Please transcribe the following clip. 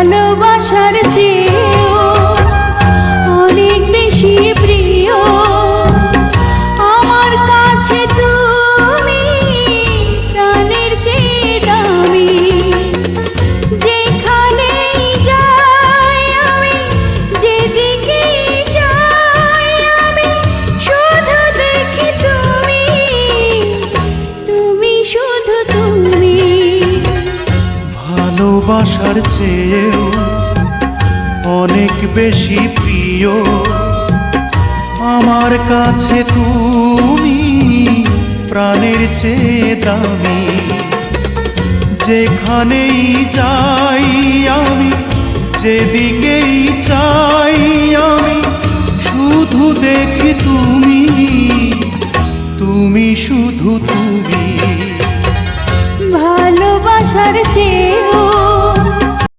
ভালোবাসার চেয়েও অনেক বেশি প্রিয় আমার কাছে তুমি, প্রাণের চেয়ে দামি। যেখানেই যাই আমি, যেদিকেই যাই আমি, শুধু দেখি তুমি, তুমি শুধু তুমি। ভালোবাসার চেয়েও অনেক বেশি প্রিয় আমার কাছে তুমি, প্রাণের চেয়ে দামি। যেখানেই যাই আমি, যেদিকেই চাই আমি, শুধু দেখি তুমি, তুমি শুধু তুমি। ভালোবাসার চেয়ে